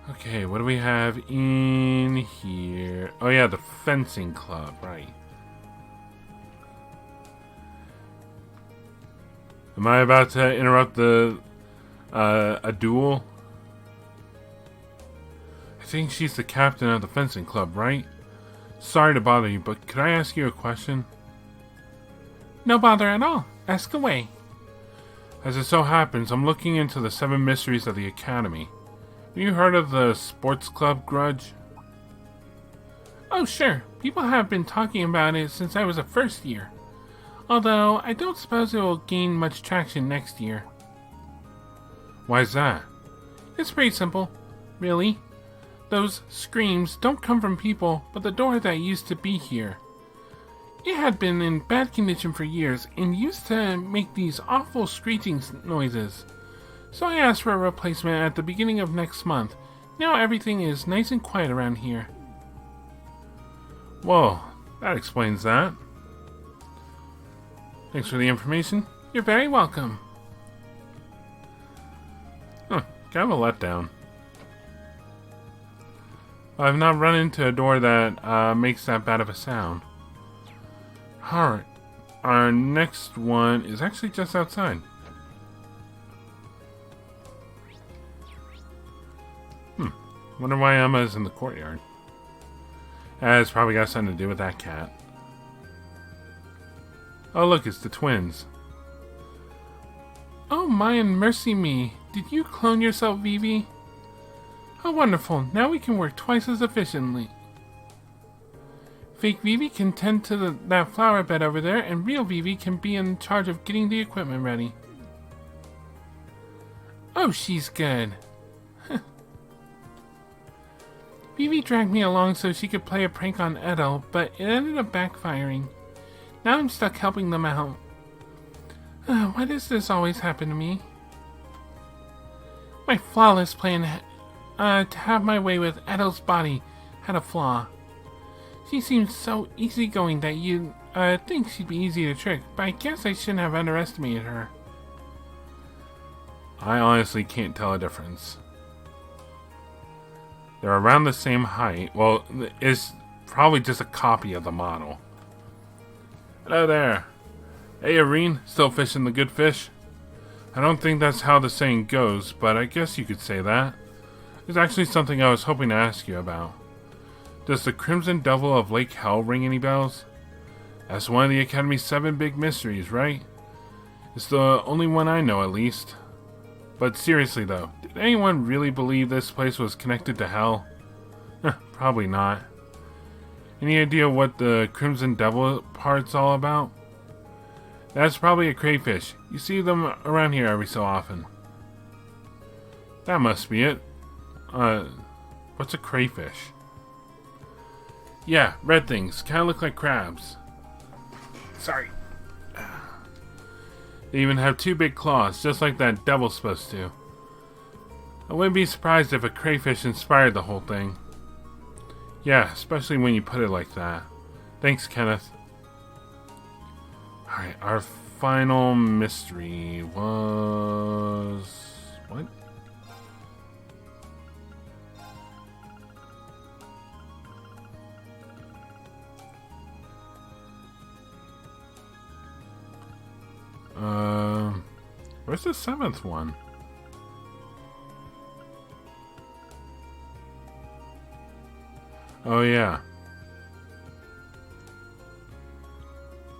Okay, what do we have in here? Oh yeah, the fencing club, right. Am I about to interrupt a duel? I think she's the captain of the fencing club, right? Sorry to bother you, but could I ask you a question? No bother at all. Ask away. As it so happens, I'm looking into the 7 mysteries of the Academy. Have you heard of the sports club grudge? Oh, sure. People have been talking about it since I was a first year. Although, I don't suppose it will gain much traction next year. Why's that? It's pretty simple. Really. Those screams don't come from people, but the door that used to be here. It had been in bad condition for years and used to make these awful screeching noises. So I asked for a replacement at the beginning of next month. Now everything is nice and quiet around here. Whoa, that explains that. Thanks for the information. You're very welcome. Huh, kind of a letdown. I've not run into a door that makes that bad of a sound. Alright, our next one is actually just outside. Wonder why Emma's in the courtyard. It's probably got something to do with that cat. Oh look, it's the twins. Oh my and mercy me. Did you clone yourself, Vivi? How wonderful. Now we can work twice as efficiently. Fake Vivi can tend to that flower bed over there, and real Vivi can be in charge of getting the equipment ready. Oh, she's good. Vivi dragged me along so she could play a prank on Edo, but it ended up backfiring. Now I'm stuck helping them out. Why does this always happen to me? My flawless plan to have my way with Edo's body had a flaw. She seems so easygoing that you'd think she'd be easy to trick, but I guess I shouldn't have underestimated her. I honestly can't tell a difference. They're around the same height. Well, it's probably just a copy of the model. Hello there. Hey, Irene, still fishing the good fish? I don't think that's how the saying goes, but I guess you could say that. There's actually something I was hoping to ask you about. Does the Crimson Devil of Lake Hell ring any bells? That's one of the Academy's 7 big mysteries, right? It's the only one I know, at least. But seriously though, did anyone really believe this place was connected to hell? Probably not. Any idea what the Crimson Devil part's all about? That's probably a crayfish. You see them around here every so often. That must be it. What's a crayfish? Yeah, red things. Kinda look like crabs. Sorry. They even have 2 big claws, just like that devil's supposed to. I wouldn't be surprised if a crayfish inspired the whole thing. Yeah, especially when you put it like that. Thanks, Kenneth. Alright, our final mystery was... what? Where's the 7th one? Oh yeah.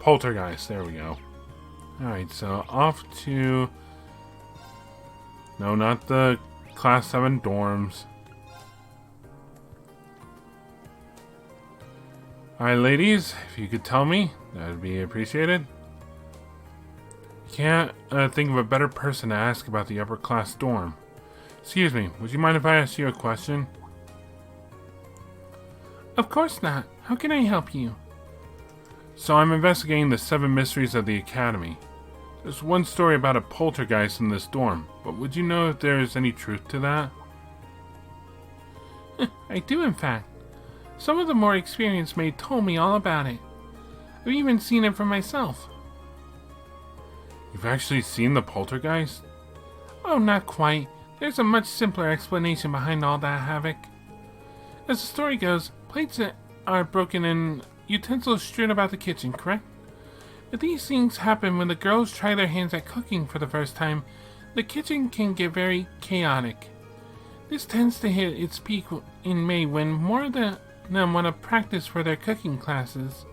Poltergeist, there we go. Alright, so off to... no, not the Class 7 dorms. Alright, ladies, if you could tell me, that would be appreciated. Can't think of a better person to ask about the upper class dorm. Excuse me, would you mind if I ask you a question? Of course not. How can I help you? So I'm investigating the 7 mysteries of the Academy. There's one story about a poltergeist in this dorm, but would you know if there is any truth to that? I do, in fact. Some of the more experienced maid told me all about it. I've even seen it for myself. You've actually seen the poltergeist? Oh, not quite. There's a much simpler explanation behind all that havoc. As the story goes, plates are broken and utensils strewn about the kitchen, correct? But these things happen when the girls try their hands at cooking for the first time. The kitchen can get very chaotic. This tends to hit its peak in May when more of them want to practice for their cooking classes.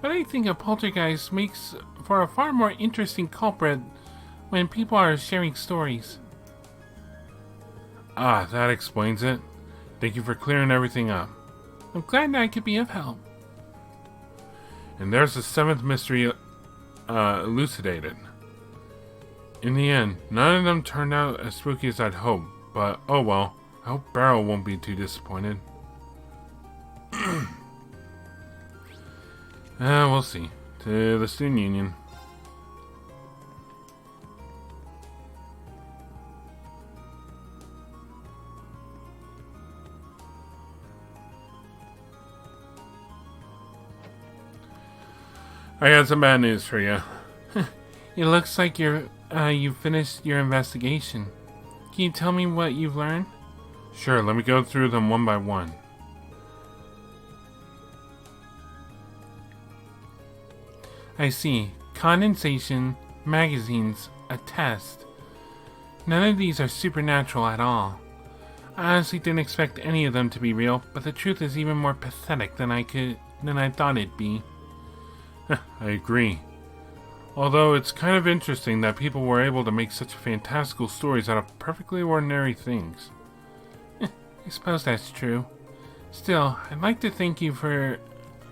But I think a poltergeist makes for a far more interesting culprit when people are sharing stories. Ah, that explains it. Thank you for clearing everything up. I'm glad that I could be of help. And there's the 7th mystery elucidated. In the end, none of them turned out as spooky as I'd hoped, but oh well. I hope Barrow won't be too disappointed. We'll see. To the student union. I got some bad news for you. It looks like you've finished your investigation. Can you tell me what you've learned? Sure, let me go through them one by one. I see. Condensation, magazines, a test. None of these are supernatural at all. I honestly didn't expect any of them to be real, but the truth is even more pathetic than I thought it'd be. I agree. Although it's kind of interesting that people were able to make such fantastical stories out of perfectly ordinary things. I suppose that's true. Still, I'd like to thank you for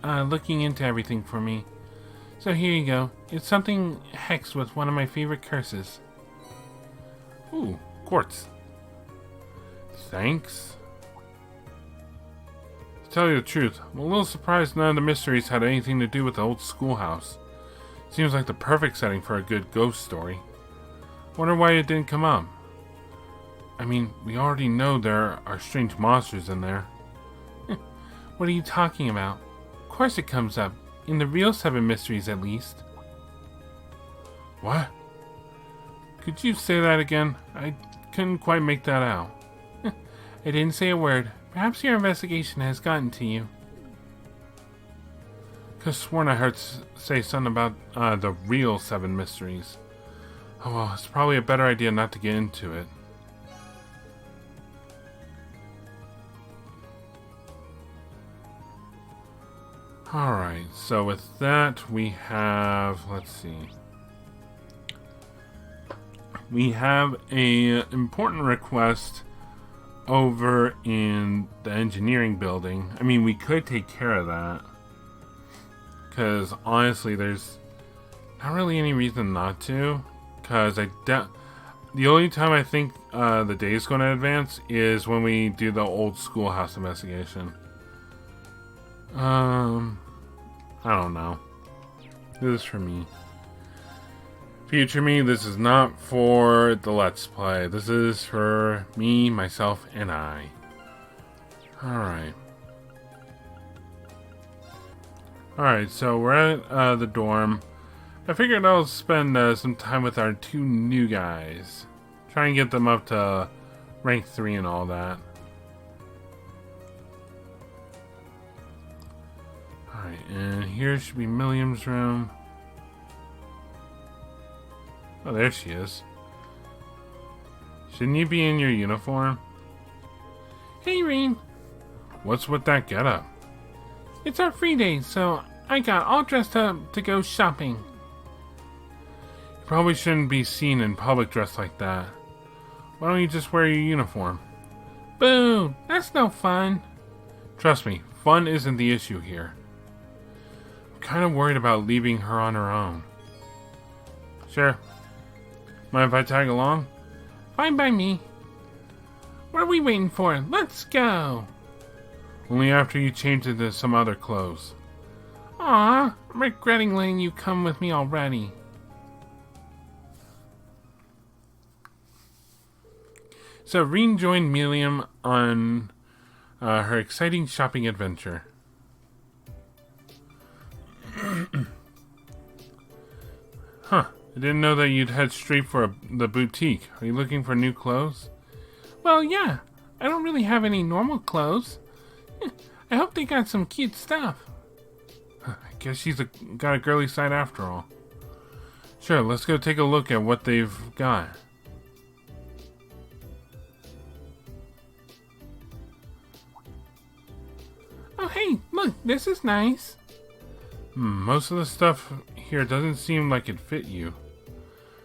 looking into everything for me. So here you go. It's something hexed with one of my favorite curses. Ooh, quartz. Thanks. To tell you the truth, I'm a little surprised none of the mysteries had anything to do with the old schoolhouse. Seems like the perfect setting for a good ghost story. Wonder why it didn't come up. I mean, we already know there are strange monsters in there. What are you talking about? Of course it comes up. In the real 7 mysteries, at least. What? Could you say that again? I couldn't quite make that out. I didn't say a word. Perhaps your investigation has gotten to you. Could've sworn I heard say something about the real 7 mysteries. Oh well, it's probably a better idea not to get into it. Alright, so with that we have, let's see. We have a important request over in the engineering building. I mean, we could take care of that. Because honestly, there's not really any reason not to. Because the only time I think the day is going to advance is when we do the old schoolhouse investigation. I don't know. This is for me. Future me, this is not for the Let's Play. This is for me, myself, and I. Alright. Alright, so we're at the dorm. I figured I'll spend some time with our 2 new guys. Try and get them up to rank 3 and all that. Alright, and here should be Milliam's room. Oh, there she is. Shouldn't you be in your uniform? Hey, Reem. What's with that getup? It's our free day, so I got all dressed up to go shopping. You probably shouldn't be seen in public dressed like that. Why don't you just wear your uniform? Boo! That's no fun. Trust me, fun isn't the issue here. I'm kind of worried about leaving her on her own. Sure. Mind if I tag along? Fine by me. What are we waiting for? Let's go! Only after you change into some other clothes. Aw, I'm regretting letting you come with me already. So, Reen joined Milliam on her exciting shopping adventure. Huh. I didn't know that you'd head straight for the boutique. Are you looking for new clothes? Well, yeah. I don't really have any normal clothes. I hope they got some cute stuff. I guess she's got a girly side after all. Sure, let's go take a look at what they've got. Oh, hey, look, this is nice. Most of the stuff here doesn't seem like it fit you.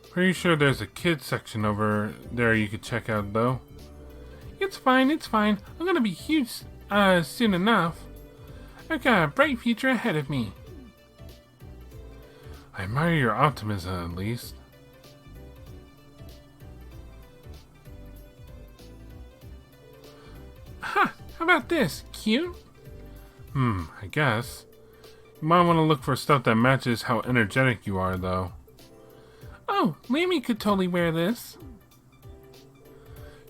Pretty sure there's a kids section over there you could check out, though. It's fine, it's fine. I'm gonna be huge soon enough. I've got a bright future ahead of me. I admire your optimism, at least. Ha! How about this? Cute? I guess. You might want to look for stuff that matches how energetic you are, though. Oh, Lammy could totally wear this.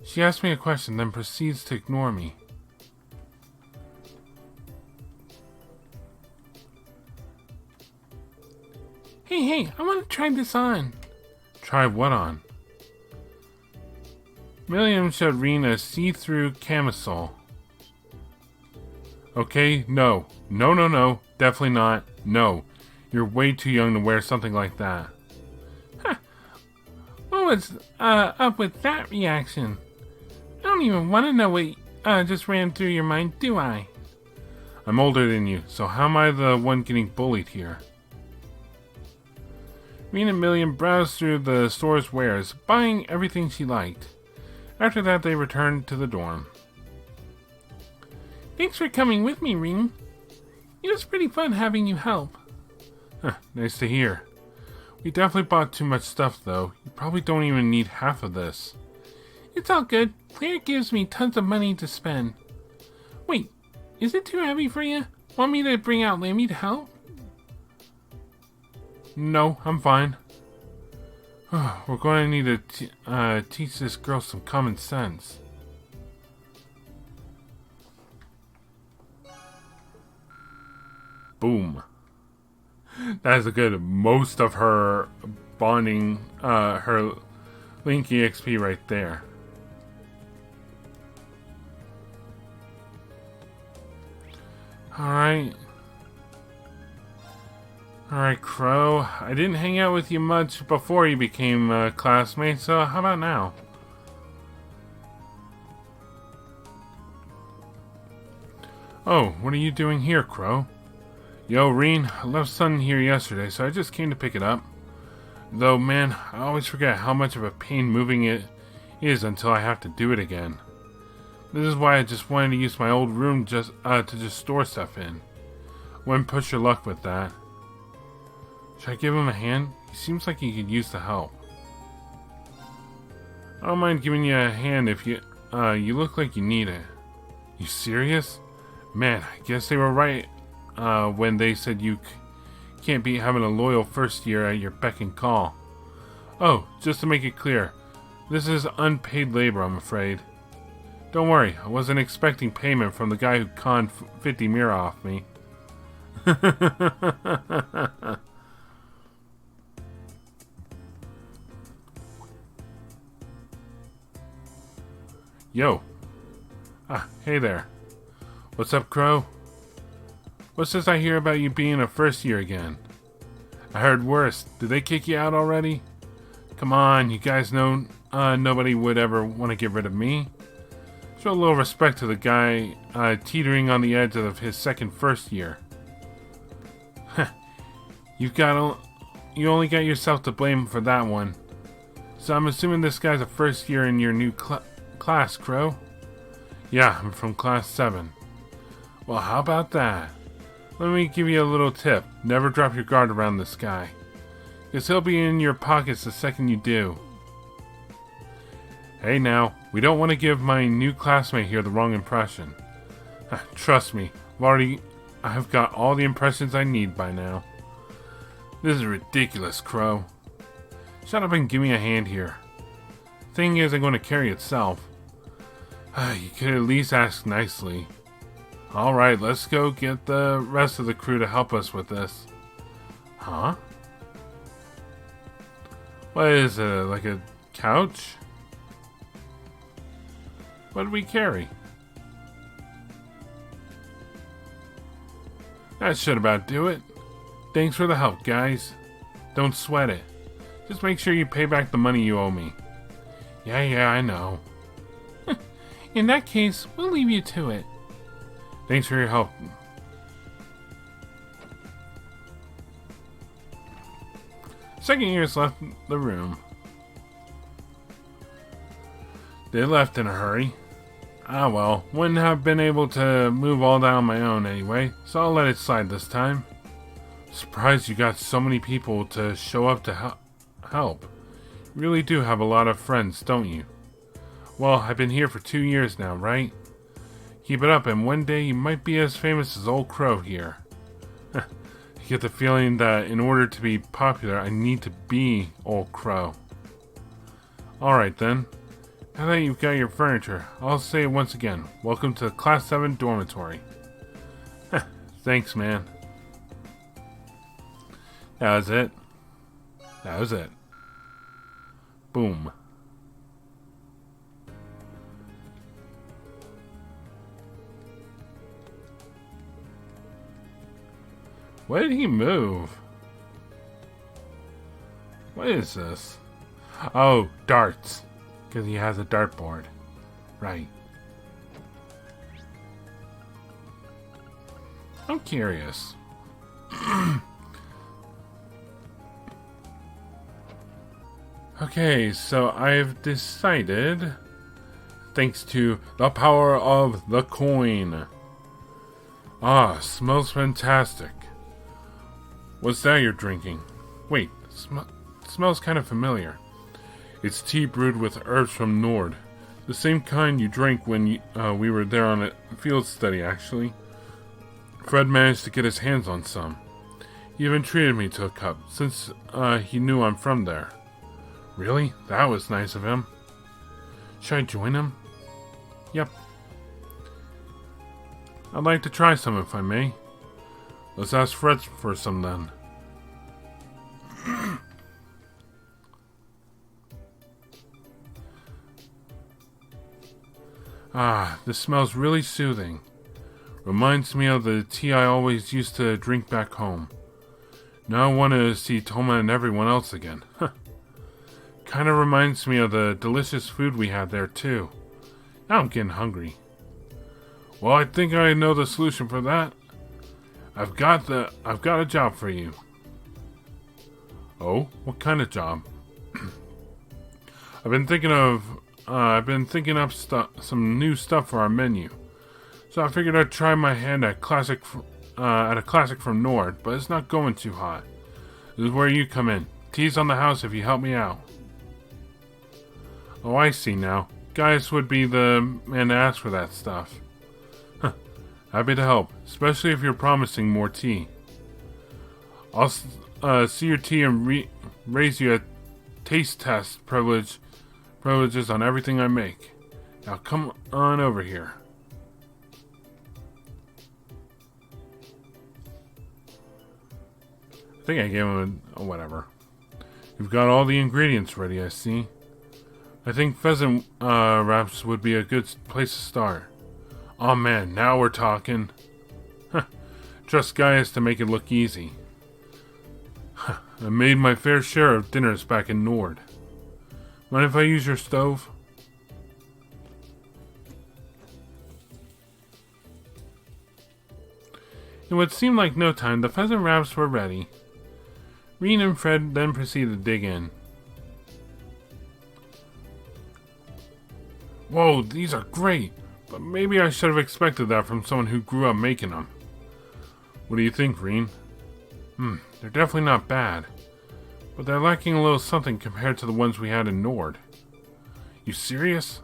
She asks me a question, then proceeds to ignore me. Hey, I want to try this on. Try what on? Milliam showed Reen a see-through camisole. Okay, no. No. Definitely not. No. You're way too young to wear something like that. Huh. What was up with that reaction? I don't even want to know what just ran through your mind, do I? I'm older than you, so how am I the one getting bullied here? Reen and Milliam browsed through the store's wares, buying everything she liked. After that, they returned to the dorm. Thanks for coming with me, Reen. It was pretty fun having you help. Nice to hear. We definitely bought too much stuff, though. You probably don't even need half of this. It's all good. Claire gives me tons of money to spend. Wait, is it too heavy for you? Want me to bring out Lammy to help? No, I'm fine. We're going to need to teach this girl some common sense. Boom. That is a good most of her bonding, her Link EXP right there. Alright, Crow. I didn't hang out with you much before you became classmates, so how about now? Oh, what are you doing here, Crow? Yo, Reen, I left something here yesterday, so I just came to pick it up. Though, man, I always forget how much of a pain moving it is until I have to do it again. This is why I just wanted to use my old room to just store stuff in. Wouldn't push your luck with that. Should I give him a hand? He seems like he could use the help. I don't mind giving you a hand if you look like you need it. You serious? Man, I guess they were right when they said you can't beat having a loyal first year at your beck and call. Oh, just to make it clear, this is unpaid labor, I'm afraid. Don't worry, I wasn't expecting payment from the guy who conned 50 mira off me. Yo. Hey there. What's up, Crow? What's this I hear about you being a first year again? I heard worse. Did they kick you out already? Come on, you guys know nobody would ever want to get rid of me. Show a little respect to the guy teetering on the edge of his second first year. You only got yourself to blame for that one. So I'm assuming this guy's a first year in your new class, Crow? Yeah, I'm from class 7. Well, how about that? Let me give you a little tip. Never drop your guard around this guy, because he'll be in your pockets the second you do. Hey now, we don't want to give my new classmate here the wrong impression. Trust me, I've got all the impressions I need by now. This is ridiculous, Crow. Shut up and give me a hand here. Thing isn't going to carry itself. You could at least ask nicely. Alright, let's go get the rest of the crew to help us with this. Huh? What is it, like a couch? What did we carry? That should about do it. Thanks for the help, guys. Don't sweat it. Just make sure you pay back the money you owe me. Yeah, I know. In that case, we'll leave you to it. Thanks for your help. Second years left the room. They left in a hurry. Ah well, wouldn't have been able to move all that on my own anyway, so I'll let it slide this time. Surprised you got so many people to show up to help. You really do have a lot of friends, don't you? Well, I've been here for 2 years now, right? Keep it up and one day you might be as famous as Old Crow here. I get the feeling that in order to be popular, I need to be Old Crow. Alright then. Now that you've got your furniture, I'll say it once again. Welcome to the Class 7 dormitory. Thanks, man. That was it. That was it. Boom. Why did he move? What is this? Oh, darts. Because he has a dartboard. Right. I'm curious. Okay, so I've decided, thanks to the power of the coin. Ah, smells fantastic. What's that you're drinking? Wait, smells kind of familiar. It's tea brewed with herbs from Nord. The same kind you drank when we were there on a field study, actually. Fred managed to get his hands on some. He even treated me to a cup, since he knew I'm from there. Really? That was nice of him. Should I join him? Yep. I'd like to try some if I may. Let's ask Fred for some then. Ah, this smells really soothing. Reminds me of the tea I always used to drink back home. Now I want to see Toma and everyone else again. Kinda reminds me of the delicious food we had there too. Now I'm getting hungry. Well, I think I know the solution for that. I've got a job for you. Oh, what kind of job? I've been thinking up some new stuff for our menu. So I figured I'd try my hand at a classic from Nord, but it's not going too hot. This is where you come in. Tea's on the house if you help me out. Oh, I see now. Gaius would be the man to ask for that stuff. Happy to help, especially if you're promising more tea. I'll see your tea and raise you a taste test privileges on everything I make. Now come on over here. I think I gave him a whatever. You've got all the ingredients ready, I see. I think pheasant wraps would be a good place to start. Oh man, now we're talking. Trust Gaius to make it look easy. I made my fair share of dinners back in Nord. Mind if I use your stove? In what seemed like no time, the pheasant wraps were ready. Reen and Fred then proceeded to dig in. Whoa, these are great, but maybe I should have expected that from someone who grew up making them. What do you think, Reen? They're definitely not bad, but they're lacking a little something compared to the ones we had in Nord. You serious?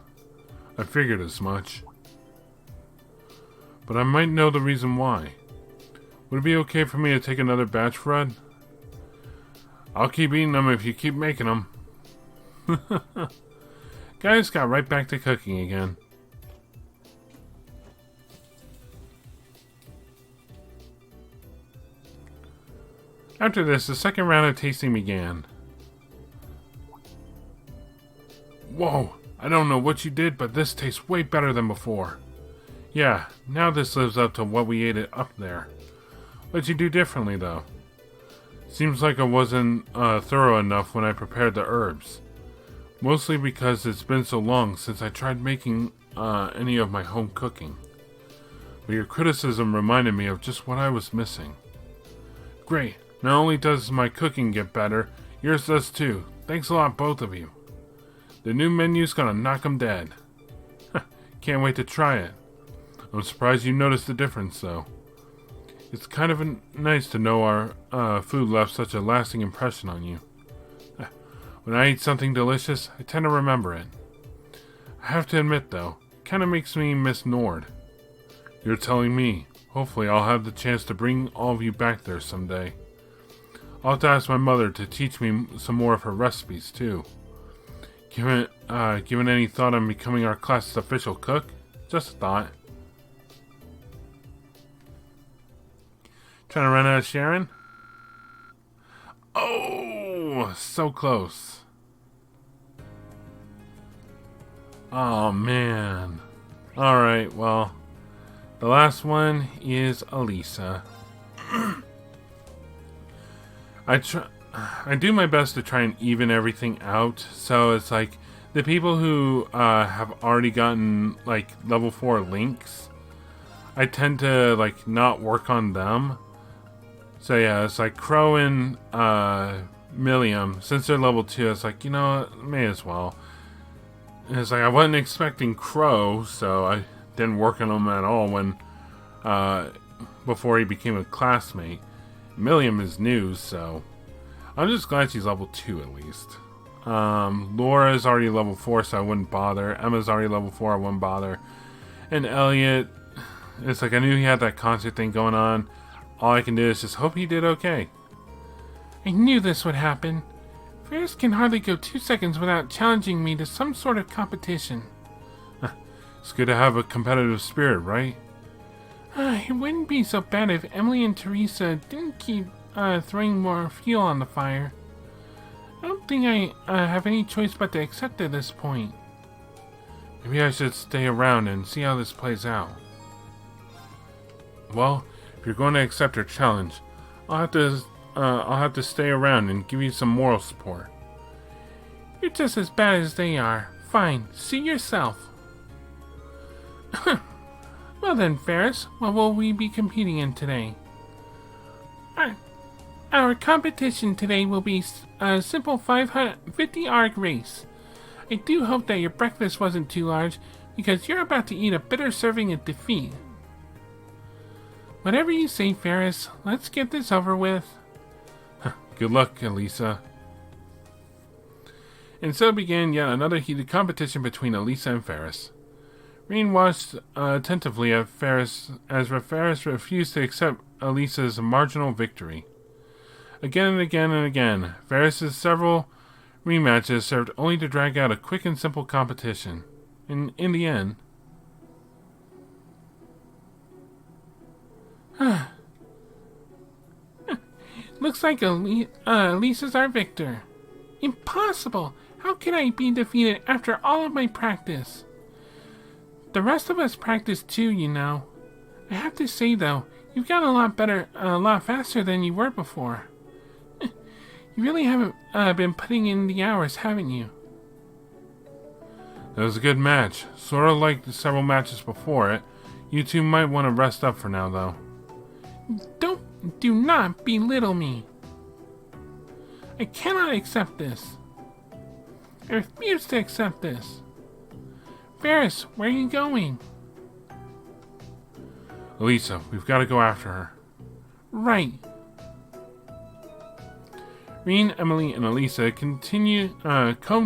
I figured as much. But I might know the reason why. Would it be okay for me to take another batch, Fred? I'll keep eating them if you keep making them. Guys got right back to cooking again. After this, the second round of tasting began. Whoa, I don't know what you did, but this tastes way better than before. Yeah, now this lives up to what we ate it up there. What'd you do differently, though? Seems like I wasn't thorough enough when I prepared the herbs. Mostly because it's been so long since I tried making any of my home cooking. But your criticism reminded me of just what I was missing. Great. Not only does my cooking get better, yours does too. Thanks a lot, both of you. The new menu's gonna knock 'em dead. Can't wait to try it. I'm surprised you noticed the difference, though. It's kind of nice to know our food left such a lasting impression on you. When I eat something delicious, I tend to remember it. I have to admit, though, it kind of makes me miss Nord. You're telling me. Hopefully I'll have the chance to bring all of you back there someday. I'll have to ask my mother to teach me some more of her recipes, too. Given any thought on becoming our class's official cook? Just a thought. Trying to run out of Sharon? Oh, so close. Oh, man. Alright, well, the last one is Elisa. I do my best to try and even everything out, so it's like the people who have already gotten like level 4 links, I tend to like not work on them. So yeah, it's like Crow and Milliam, since they're level 2, it's like, you know, may as well. And it's like I wasn't expecting Crow, so I didn't work on him at all when before he became a classmate. Milliam is new, so I'm just glad she's level 2 at least. Laura's already level 4, so I wouldn't bother. Emma's already level 4, I wouldn't bother. And Elliot, it's like I knew he had that concert thing going on. All I can do is just hope he did okay. I knew this would happen. Ferris can hardly go 2 seconds without challenging me to some sort of competition. It's good to have a competitive spirit, right? It wouldn't be so bad if Emily and Teresa didn't keep throwing more fuel on the fire. I don't think I have any choice but to accept at this point. Maybe I should stay around and see how this plays out. Well, if you're going to accept her challenge, I'll have to stay around and give you some moral support. You're just as bad as they are. Fine, see yourself. Well then, Ferris, what will we be competing in today? Our competition today will be a simple 550 arc race. I do hope that your breakfast wasn't too large, because you're about to eat a bitter serving of defeat. Whatever you say, Ferris, let's get this over with. Good luck, Elisa. And so began yet another heated competition between Elisa and Ferris. Reen watched attentively at Ferris as Ferris refused to accept Elisa's marginal victory. Again and again and again, Ferris's several rematches served only to drag out a quick and simple competition. And in the end... Looks like Elisa's our victor. Impossible! How can I be defeated after all of my practice? The rest of us practiced too, you know. I have to say, though, you've gotten a lot better, a lot faster than you were before. You really haven't been putting in the hours, haven't you? It was a good match. Sort of like the several matches before it. You two might want to rest up for now, though. Do not belittle me. I cannot accept this. I refuse to accept this. Ferris, where are you going? Elisa, we've got to go after her. Right. Reen, Emily, and Elisa combed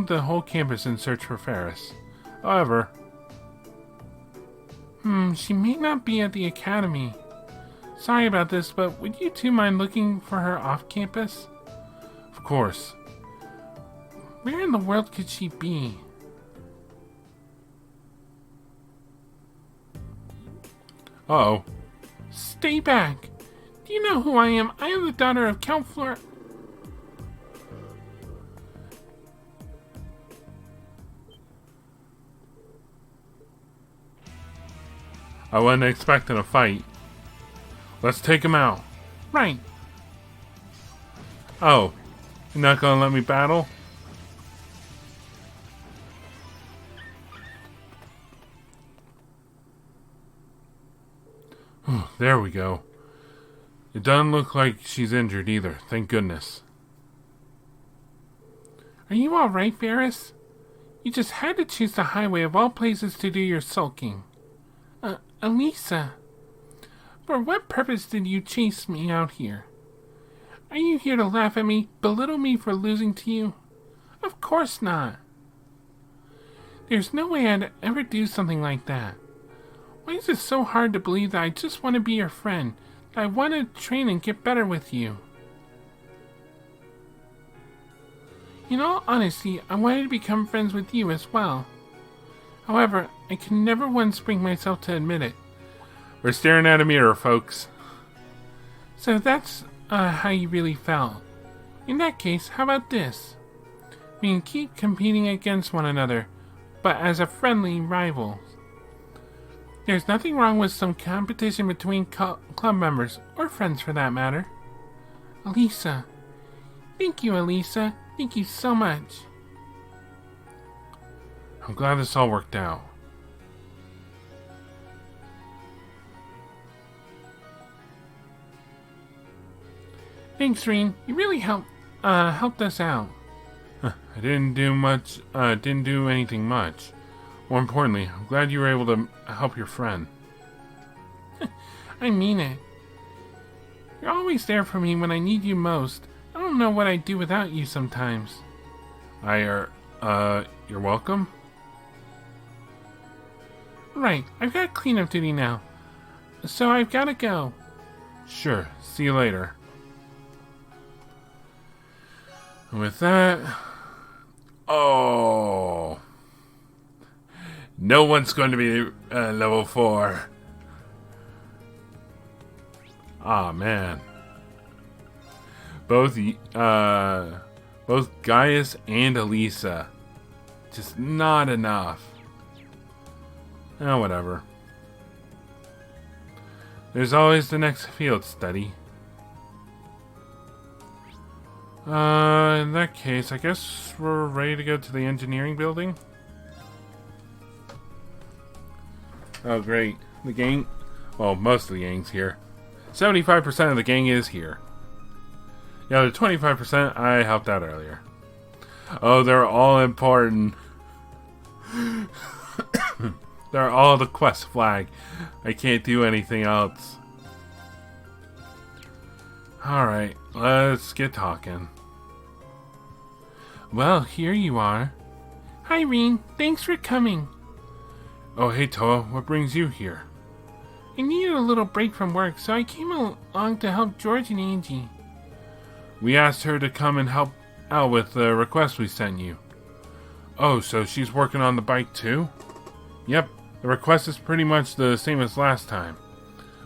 the whole campus in search for Ferris. However... she may not be at the academy. Sorry about this, but would you two mind looking for her off campus? Of course. Where in the world could she be? Uh-oh. Stay back. Do you know who I am? I am the daughter of Count Fleur... I wasn't expecting a fight. Let's take him out. Right. Oh, you're not gonna let me battle? There we go. It doesn't look like she's injured either, thank goodness. Are you alright, Ferris? You just had to choose the highway of all places to do your sulking. Elisa, for what purpose did you chase me out here? Are you here to laugh at me, belittle me for losing to you? Of course not. There's no way I'd ever do something like that. Why is it so hard to believe that I just want to be your friend, that I want to train and get better with you? In all honesty, I wanted to become friends with you as well. However, I can never once bring myself to admit it. We're staring at a mirror, folks. So that's how you really felt. In that case, how about this? We can keep competing against one another, but as a friendly rival. There's nothing wrong with some competition between club members, or friends for that matter. Elisa. Thank you, Elisa. Thank you so much. I'm glad this all worked out. Thanks, Reen. You really helped us out. I didn't do anything much. More importantly, I'm glad you were able to help your friend. I mean it. You're always there for me when I need you most. I don't know what I'd do without you sometimes. You're welcome? Right, I've got cleanup duty now. So I've gotta go. Sure, see you later. And with that... Oh... No one's going to be level 4. Ah, man. Both Gaius and Elisa. Just not enough. Oh, whatever. There's always the next field study. In that case, I guess we're ready to go to the engineering building. Oh, great. The gang... Well, most of the gang's here. 75% of the gang is here. The other 25% I helped out earlier. Oh, they're all important. They're all the quest flag. I can't do anything else. Alright, let's get talking. Well, here you are. Hi, Reen. Thanks for coming. Oh, hey, Toa. What brings you here? I needed a little break from work, so I came along to help George and Angie. We asked her to come and help out with the request we sent you. Oh, so she's working on the bike too? Yep, the request is pretty much the same as last time,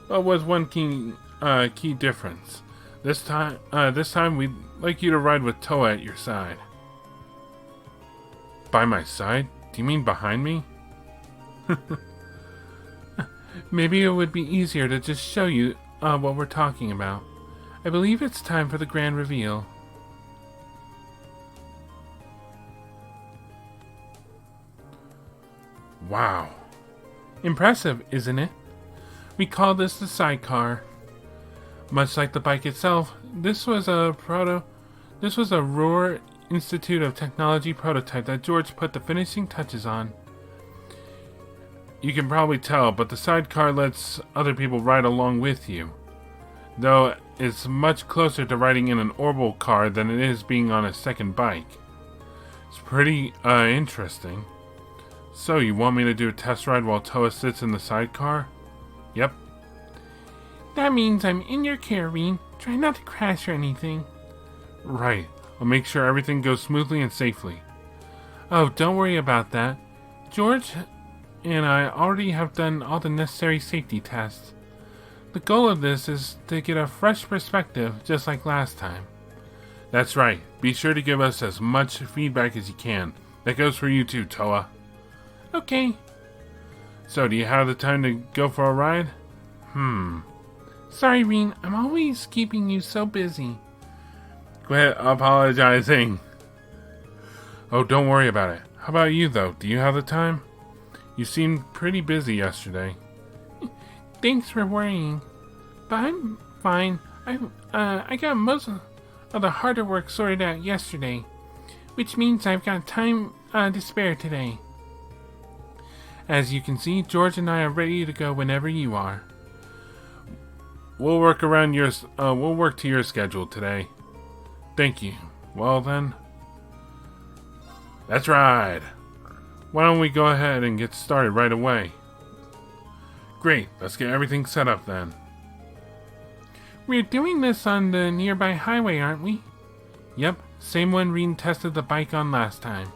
but with one key difference. This time we'd like you to ride with Toa at your side. By my side? Do you mean behind me? Maybe it would be easier to just show you what we're talking about. I believe it's time for the grand reveal. Wow. Impressive, isn't it? We call this the sidecar. Much like the bike itself, this was a Roar Institute of Technology prototype that George put the finishing touches on. You can probably tell, but the sidecar lets other people ride along with you. Though it's much closer to riding in an orbal car than it is being on a second bike. It's pretty interesting. So, you want me to do a test ride while Toa sits in the sidecar? Yep. That means I'm in your care, Reen. Try not to crash or anything. Right. I'll make sure everything goes smoothly and safely. Oh, don't worry about that. George and I already have done all the necessary safety tests. The goal of this is to get a fresh perspective, just like last time. That's right. Be sure to give us as much feedback as you can. That goes for you too, Toa. Okay. So, do you have the time to go for a ride? Sorry, Reen. I'm always keeping you so busy. Quit apologizing. Oh, don't worry about it. How about you, though? Do you have the time? You seemed pretty busy yesterday. Thanks for worrying. But I'm fine. I got most of the harder work sorted out yesterday, which means I've got time to spare today. As you can see, George and I are ready to go whenever you are. We'll work around your. We'll work to your schedule today. Thank you. Well then, let's ride. Why don't we go ahead and get started right away? Great. Let's get everything set up then. We're doing this on the nearby highway, aren't we? Yep. Same one Reen tested the bike on last time.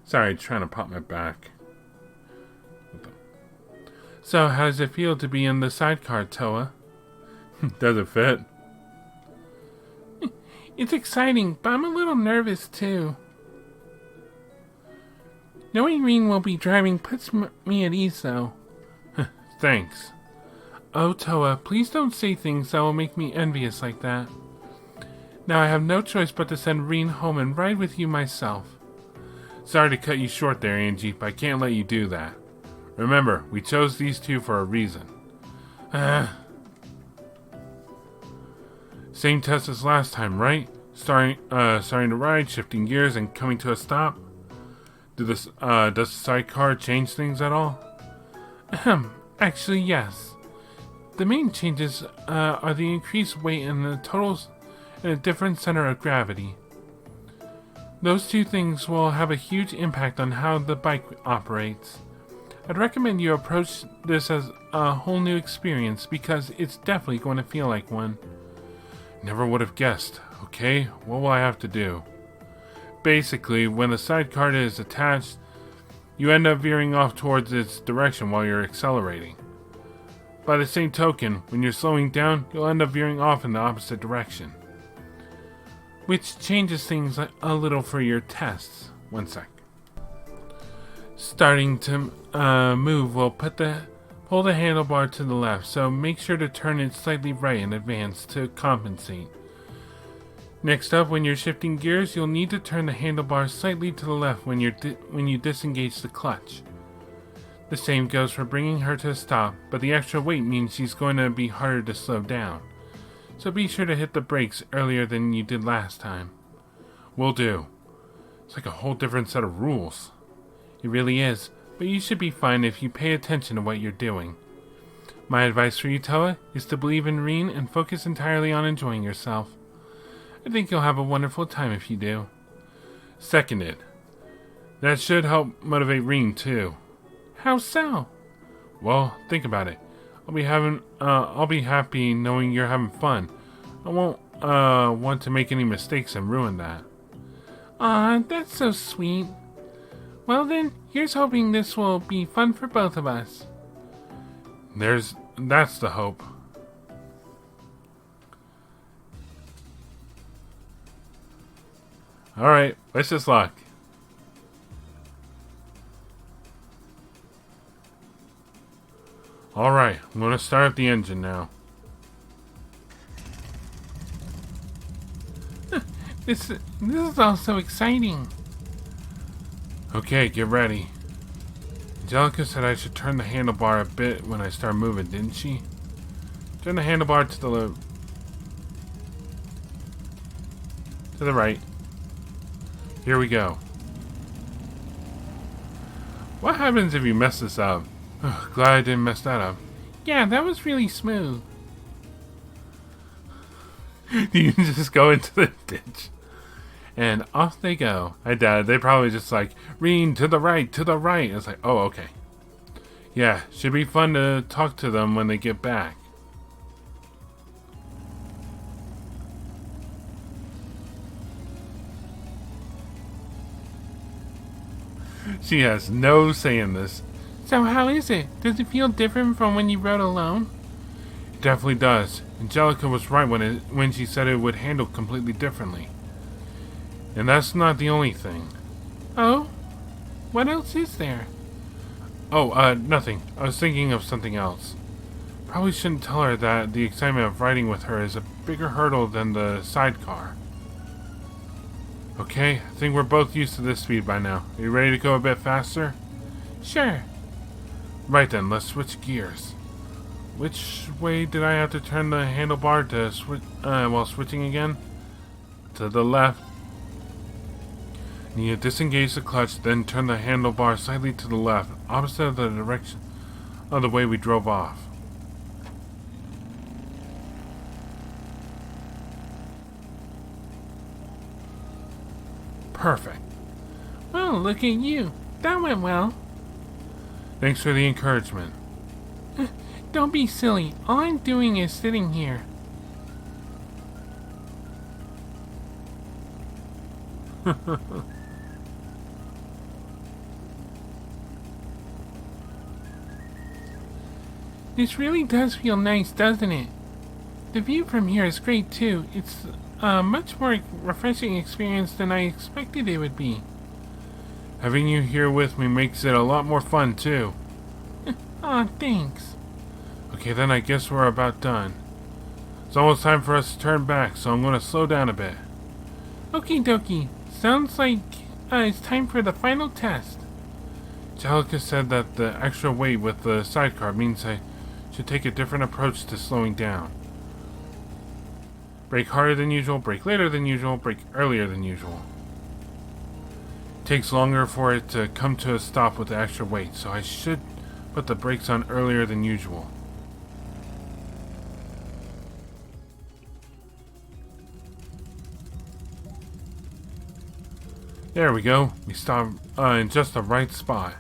Sorry, trying to pop my back. So, how does it feel to be in the sidecar, Toa? Does it fit? It's exciting, but I'm a little nervous too. Knowing Reen will be driving puts me at ease, though. Thanks. Oh, Toa, please don't say things that will make me envious like that. Now I have no choice but to send Reen home and ride with you myself. Sorry to cut you short there, Angie, but I can't let you do that. Remember, we chose these two for a reason. Same test as last time, right? Starting to ride, shifting gears, and coming to a stop? Does the sidecar change things at all? Actually, yes. The main changes are the increased weight and the totals and a different center of gravity. Those two things will have a huge impact on how the bike operates. I'd recommend you approach this as a whole new experience because it's definitely going to feel like one. Never would have guessed. Okay, what will I have to do? Basically, when the sidecar is attached, you end up veering off towards its direction while you're accelerating. By the same token, when you're slowing down, you'll end up veering off in the opposite direction. Which changes things a little for your tests. One sec. Starting to move, we'll pull the handlebar to the left, so make sure to turn it slightly right in advance to compensate. Next up, when you're shifting gears, you'll need to turn the handlebar slightly to the left when you disengage the clutch. The same goes for bringing her to a stop, but the extra weight means she's going to be harder to slow down. So be sure to hit the brakes earlier than you did last time. Will do. It's like a whole different set of rules. It really is, but you should be fine if you pay attention to what you're doing. My advice for you, Toa, is to believe in Reen and focus entirely on enjoying yourself. I think you'll have a wonderful time if you do. Seconded. That should help motivate Reen too. How so? Well, think about it. I'll be happy knowing you're having fun. I won't want to make any mistakes and ruin that. Aw, that's so sweet. Well then, here's hoping this will be fun for both of us. That's the hope. Alright, wish us luck. Alright, I'm going to start up the engine now. This is all so exciting. Okay, get ready. Angelica said I should turn the handlebar a bit when I start moving, didn't she? Turn the handlebar to the right. Here we go. What happens if you mess this up? Ugh, glad I didn't mess that up. Yeah, that was really smooth. You can just go into the ditch. And off they go. I doubt it. They probably just like, Reen, to the right, to the right. It's like, oh, okay. Yeah, should be fun to talk to them when they get back. She has no say in this. So how is it? Does it feel different from when you rode alone? It definitely does. Angelica was right when she said it would handle completely differently. And that's not the only thing. Oh? What else is there? Oh, nothing. I was thinking of something else. Probably shouldn't tell her that the excitement of riding with her is a bigger hurdle than the sidecar. Okay, I think we're both used to this speed by now. Are you ready to go a bit faster? Sure. Right then, let's switch gears. Which way did I have to turn the handlebar to switch while switching again? To the left. Need to disengage the clutch, then turn the handlebar slightly to the left, opposite of the direction of the way we drove off. Perfect. Well, look at you. That went well. Thanks for the encouragement. Don't be silly. All I'm doing is sitting here. This really does feel nice, doesn't it? The view from here is great too. It's a much more refreshing experience than I expected it would be. Having you here with me makes it a lot more fun too. Aw, thanks. Okay, then I guess we're about done. It's almost time for us to turn back, so I'm going to slow down a bit. Okie dokie. Sounds like it's time for the final test. Jalika said that the extra weight with the sidecar means I should take a different approach to slowing down. Brake harder than usual, brake later than usual, brake earlier than usual. It takes longer for it to come to a stop with the extra weight, so I should put the brakes on earlier than usual. There we go. We stopped in just the right spot.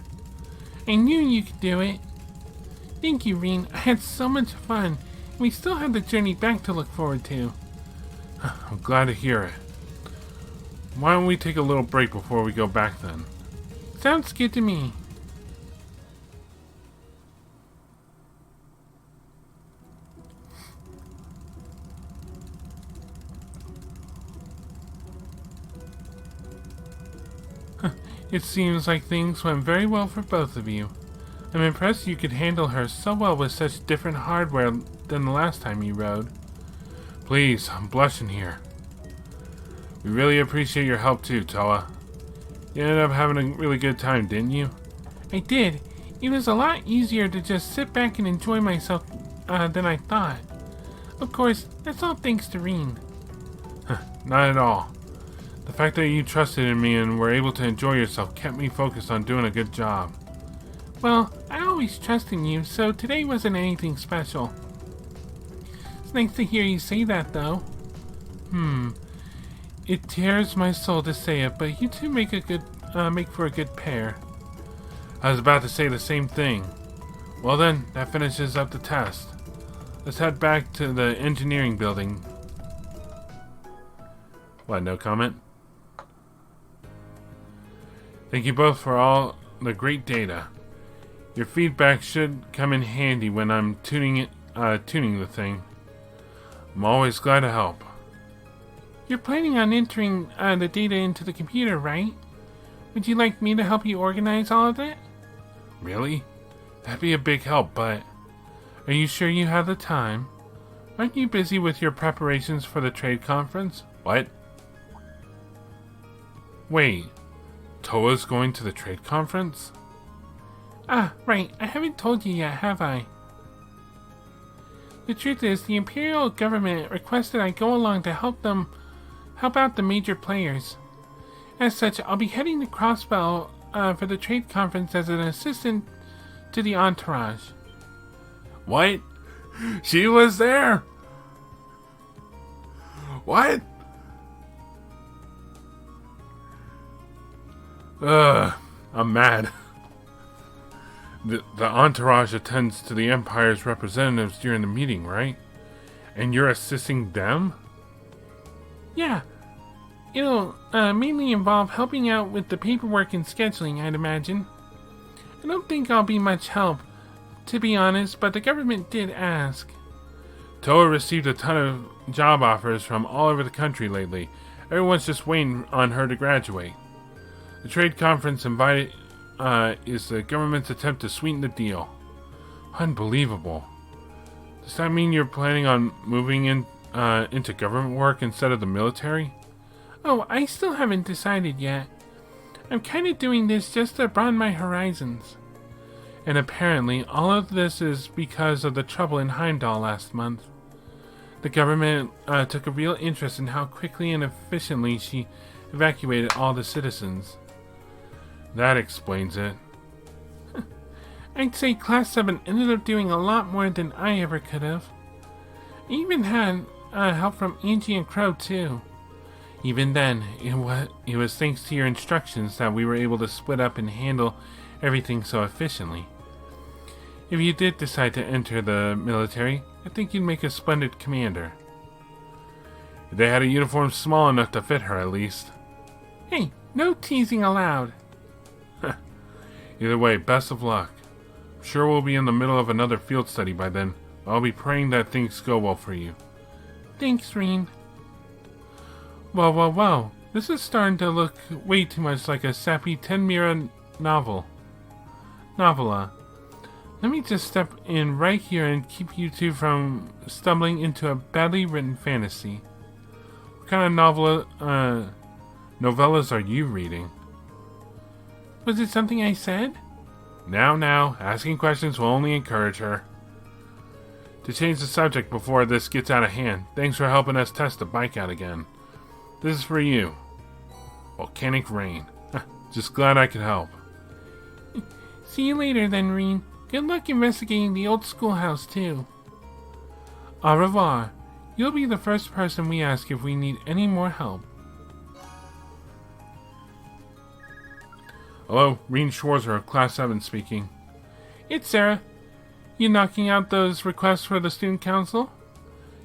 I knew you could do it. Thank you, Reen. I had so much fun. We still have the journey back to look forward to. I'm glad to hear it. Why don't we take a little break before we go back then? Sounds good to me. It seems like things went very well for both of you. I'm impressed you could handle her so well with such different hardware than the last time you rode. Please, I'm blushing here. We really appreciate your help too, Toa. You ended up having a really good time, didn't you? I did. It was a lot easier to just sit back and enjoy myself than I thought. Of course, that's all thanks to Reen. Not at all. The fact that you trusted in me and were able to enjoy yourself kept me focused on doing a good job. Well, I always trust in you, so today wasn't anything special. It's nice to hear you say that, though. It tears my soul to say it, but you two make for a good pair. I was about to say the same thing. Well then, that finishes up the test. Let's head back to the engineering building. What, no comment? Thank you both for all the great data. Your feedback should come in handy when I'm tuning the thing. I'm always glad to help. You're planning on entering the data into the computer, right? Would you like me to help you organize all of that? Really? That'd be a big help, but... Are you sure you have the time? Aren't you busy with your preparations for the trade conference? What? Wait, Toa's going to the trade conference? Ah, right. I haven't told you yet, have I? The truth is, the Imperial government requested I go along to help out the major players. As such, I'll be heading to Crossbell for the trade conference as an assistant to the entourage. What? She was there? What? I'm mad. The entourage attends to the Empire's representatives during the meeting, right? And you're assisting them? Yeah. It'll mainly involve helping out with the paperwork and scheduling, I'd imagine. I don't think I'll be much help, to be honest, but the government did ask. Toa received a ton of job offers from all over the country lately, Everyone's just waiting on her to graduate. The trade conference invited is the government's attempt to sweeten the deal. Unbelievable. Does that mean you're planning on moving into government work instead of the military? Oh, I still haven't decided yet. I'm kind of doing this just to broaden my horizons. And apparently, all of this is because of the trouble in Heimdall last month. The government took a real interest in how quickly and efficiently she evacuated all the citizens. That explains it. I'd say Class 7 ended up doing a lot more than I ever could have. I even had help from Angie and Crow, too. Even then, it was thanks to your instructions that we were able to split up and handle everything so efficiently. If you did decide to enter the military, I think you'd make a splendid commander. If they had a uniform small enough to fit her, at least. Hey, no teasing allowed. Either way, best of luck. I'm sure we'll be in the middle of another field study by then, but I'll be praying that things go well for you. Thanks, Reen. Whoa. This is starting to look way too much like a sappy 10-mirror novella. Let me just step in right here and keep you two from stumbling into a badly written fantasy. What kind of novellas are you reading? Was it something I said? Now, asking questions will only encourage her. To change the subject before this gets out of hand, thanks for helping us test the bike out again. This is for you. Volcanic rain. Just glad I could help. See you later then, Reen. Good luck investigating the old schoolhouse, too. Au revoir. You'll be the first person we ask if we need any more help. Hello, Reen Schwarzer, Class 7 speaking. It's Sarah. You knocking out those requests for the student council?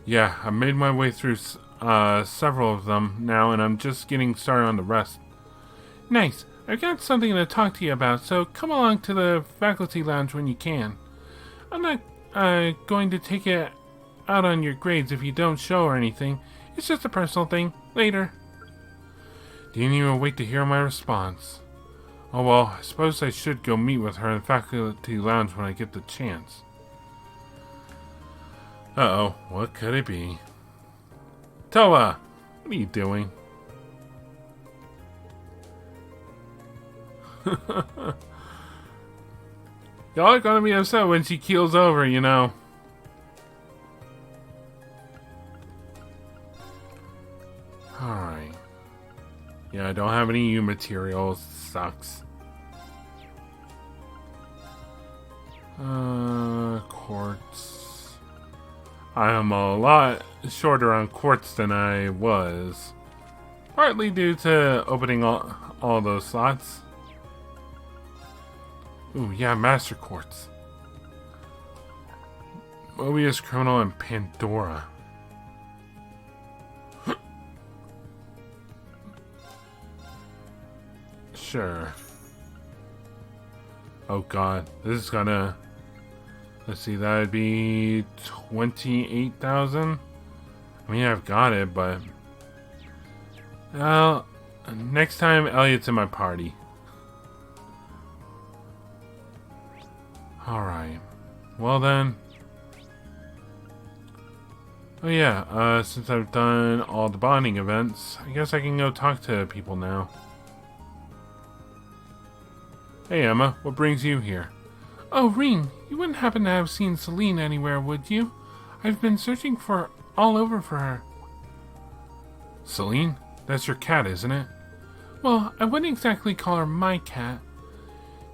Yeah, I made my way through several of them now, and I'm just getting started on the rest. Nice. I've got something to talk to you about, so come along to the faculty lounge when you can. I'm not going to take it out on your grades if you don't show or anything. It's just a personal thing. Later. Didn't even wait to hear my response. Oh well, I suppose I should go meet with her in the faculty lounge when I get the chance. Uh-oh, what could it be? Toa! What are you doing? Y'all are gonna be upset when she keels over, you know. Alright. Yeah, I don't have any U materials. Sucks. Quartz. I am a lot shorter on quartz than I was. Partly due to opening all those slots. Ooh, yeah, Master Quartz. Mobius, Criminal, and Pandora. Sure. Oh god, this is gonna... Let's see, that would be 28,000? I mean, I've got it, but... Well, next time Elliot's in my party. Alright. Well then. Oh yeah, since I've done all the bonding events, I guess I can go talk to people now. Hey Emma, what brings you here? Oh, Reen, you wouldn't happen to have seen Celine anywhere, would you? I've been searching all over for her. Celine? That's your cat, isn't it? Well, I wouldn't exactly call her my cat.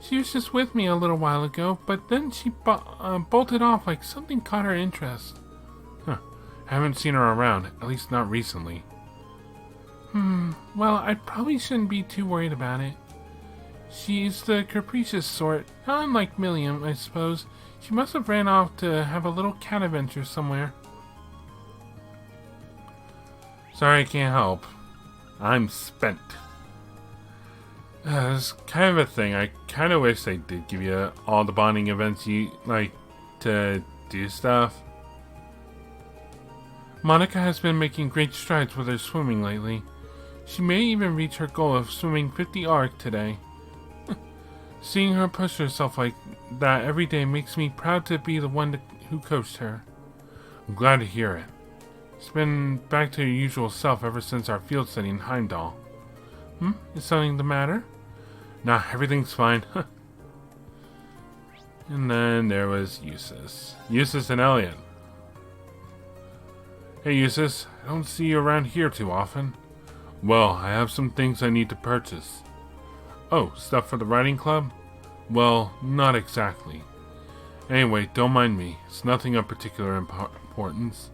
She was just with me a little while ago, but then she bolted off like something caught her interest. Huh. Haven't seen her around, at least not recently. Well, I probably shouldn't be too worried about it. She's the capricious sort, not unlike Milliam, I suppose. She must have ran off to have a little cat adventure somewhere. Sorry I can't help. I'm spent. It's kind of a thing. I kind of wish they did give you all the bonding events you like to do stuff. Monica has been making great strides with her swimming lately. She may even reach her goal of swimming 50 arc today. Seeing her push herself like that every day makes me proud to be the one who coached her. I'm glad to hear it. She's been back to her usual self ever since our field study in Heimdall. Is something the matter? Nah, everything's fine. And then there was Eustace. Eustace and Elliot. Hey Eustace, I don't see you around here too often. Well, I have some things I need to purchase. Oh, stuff for the riding club? Well, not exactly. Anyway, don't mind me. It's nothing of particular importance.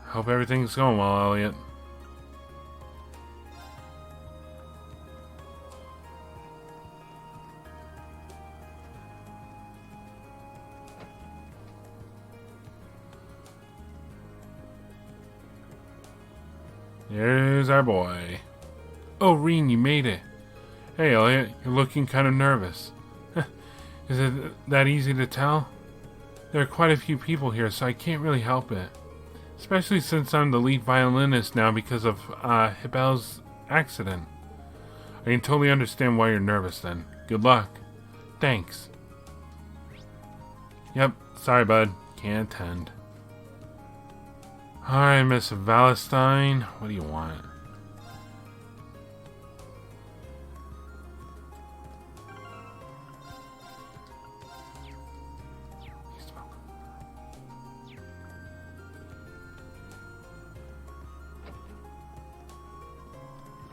Hope everything's going well, Elliot. Here's our boy. Oh, Reen, you made it. Hey, Elliot, you're looking kind of nervous. Is it that easy to tell? There are quite a few people here, so I can't really help it. Especially since I'm the lead violinist now because of Hibel's accident. I can totally understand why you're nervous then. Good luck. Thanks. Yep, sorry bud. Can't attend. Alright, Miss Valentine. What do you want?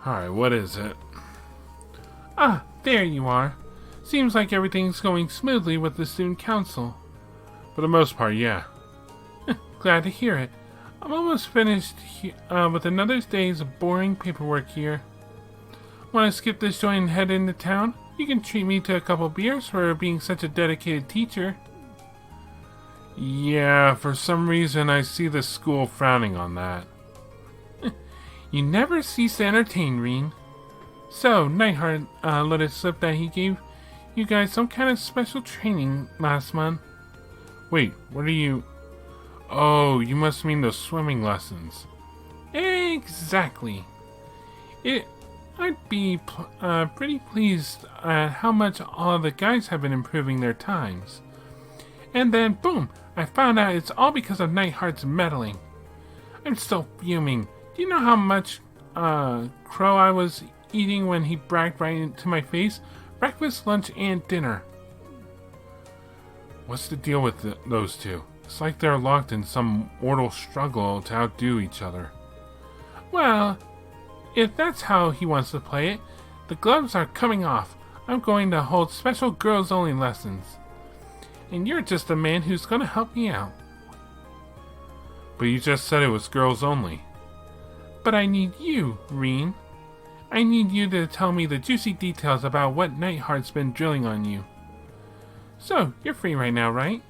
Alright, what is it? Ah, there you are. Seems like everything's going smoothly with the student council. For the most part, yeah. Glad to hear it. I'm almost finished with another day's boring paperwork here. Want to skip this joint and head into town? You can treat me to a couple beers for being such a dedicated teacher. Yeah, for some reason I see the school frowning on that. You never cease to entertain, Reen. So, Nightheart let it slip that he gave you guys some kind of special training last month. Wait, what are you... Oh, you must mean those swimming lessons. Exactly. I'd be pretty pleased at how much all the guys have been improving their times. And then, boom, I found out it's all because of Nightheart's meddling. I'm still fuming. Do you know how much crow I was eating when he bragged right into my face? Breakfast, lunch, and dinner. What's the deal with those two? It's like they're locked in some mortal struggle to outdo each other. Well, if that's how he wants to play it, the gloves are coming off. I'm going to hold special girls-only lessons. And you're just the man who's going to help me out. But you just said it was girls only. But I need you, Reen. I need you to tell me the juicy details about what Nightheart's been drilling on you. So, you're free right now, right?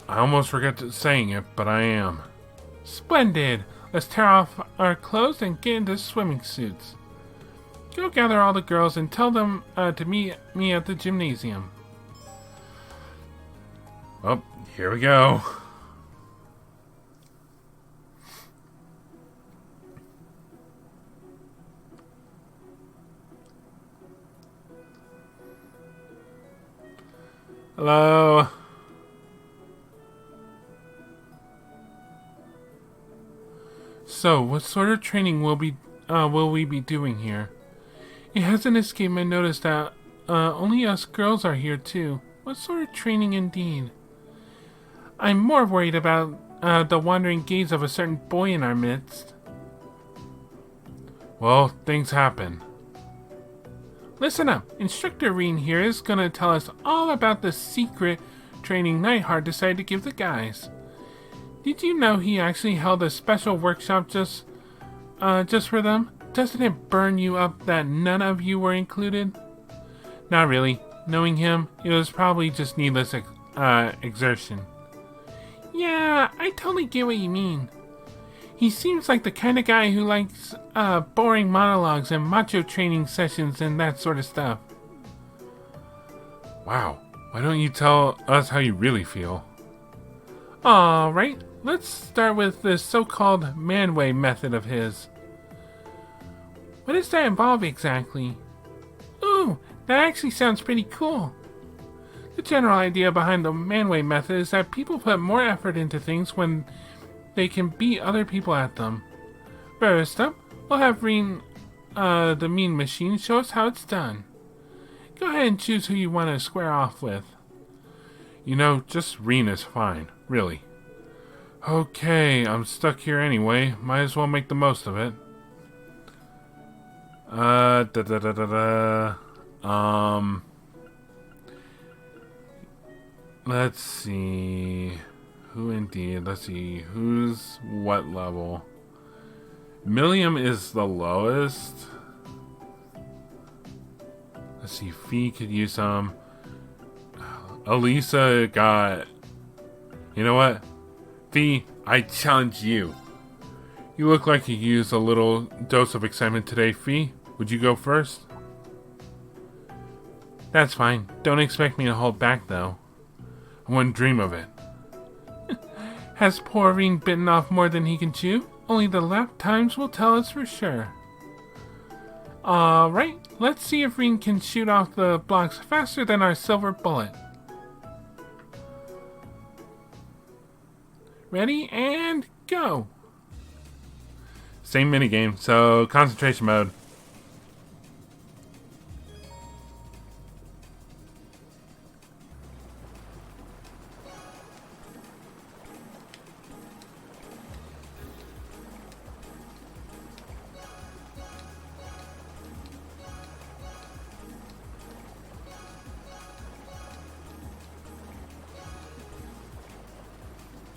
I almost forgot saying it, but I am. Splendid! Let's tear off our clothes and get into swimming suits. Go gather all the girls and tell them to meet me at the gymnasium. Oh, here we go. Hello. So, what sort of training will we be doing here? It hasn't escaped my notice that only us girls are here too. What sort of training indeed? I'm more worried about the wandering gaze of a certain boy in our midst. Well, things happen. Listen up. Instructor Reen here is gonna tell us all about the secret training Nightheart decided to give the guys. Did you know he actually held a special workshop just for them? Doesn't it burn you up that none of you were included? Not really. Knowing him, it was probably just needless exertion. Yeah, I totally get what you mean. He seems like the kind of guy who likes boring monologues and macho training sessions and that sort of stuff. Wow, why don't you tell us how you really feel? Alright, let's start with this so-called man-way method of his. What does that involve exactly? Ooh, that actually sounds pretty cool. The general idea behind the man-way method is that people put more effort into things when they can beat other people at them. First up, we'll have Reen, the mean machine, show us how it's done. Go ahead and choose who you want to square off with. You know, just Reen is fine, really. Okay, I'm stuck here anyway. Might as well make the most of it. Let's see. Who indeed? Let's see. Who's what level? Milliam is the lowest. Let's see. Fee could use some. Elisa got... You know what? Fee, I challenge you. You look like you used a little dose of excitement today, Fee. Would you go first? That's fine. Don't expect me to hold back, though. I wouldn't dream of it. Has poor Reen bitten off more than he can chew? Only the lap times will tell us for sure. Alright, let's see if Reen can shoot off the blocks faster than our silver bullet. Ready, and go! Same minigame, so concentration mode.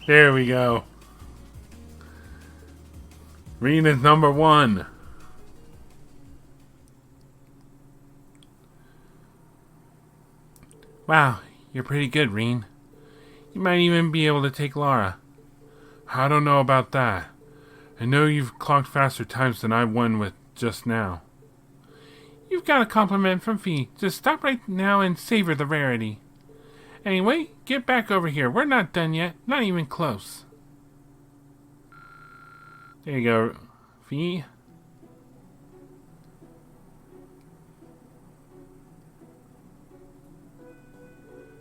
There we go. Reen is number 1. Wow, you're pretty good, Reen. You might even be able to take Laura. I don't know about that. I know you've clocked faster times than I won with just now. You've got a compliment from Fee. Just stop right now and savor the rarity. Anyway, get back over here. We're not done yet. Not even close. There you go, Fee.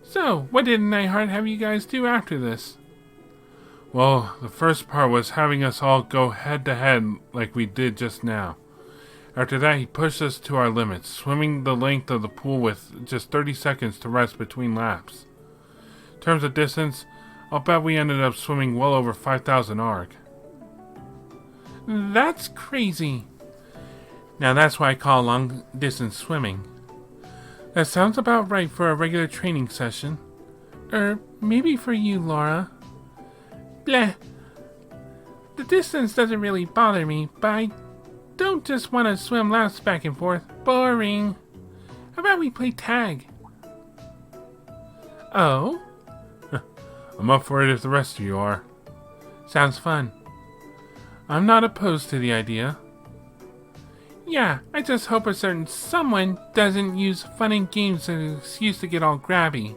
So, what did Nightheart have you guys do after this? Well, the first part was having us all go head to head like we did just now. After that, he pushed us to our limits, swimming the length of the pool with just 30 seconds to rest between laps. In terms of distance, I'll bet we ended up swimming well over 5,000 arc. That's crazy. Now that's why I call long distance swimming. That sounds about right for a regular training session. Maybe for you, Laura. Bleh. The distance doesn't really bother me, but I don't just want to swim laps back and forth. Boring. How about we play tag? Oh? I'm up for it if the rest of you are. Sounds fun. I'm not opposed to the idea. Yeah, I just hope a certain someone doesn't use fun and games as an excuse to get all grabby.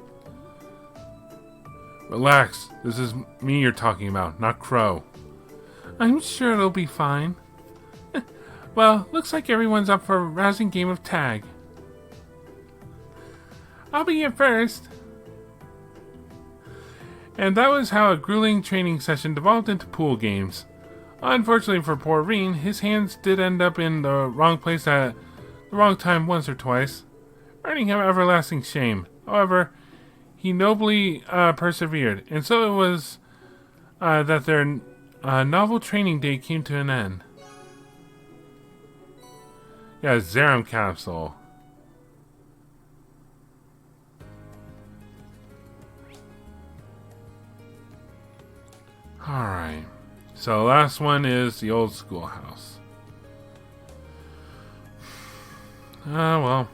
Relax. This is me you're talking about, not Crow. I'm sure it'll be fine. Well, looks like everyone's up for a rousing game of tag. I'll be here first. And that was how a grueling training session devolved into pool games. Unfortunately for poor Reen, his hands did end up in the wrong place at the wrong time once or twice, earning him everlasting shame. However, he nobly persevered, and so it was that their novel training day came to an end. Yeah, Zerum capsule. Alright. So the last one is the old schoolhouse. Well,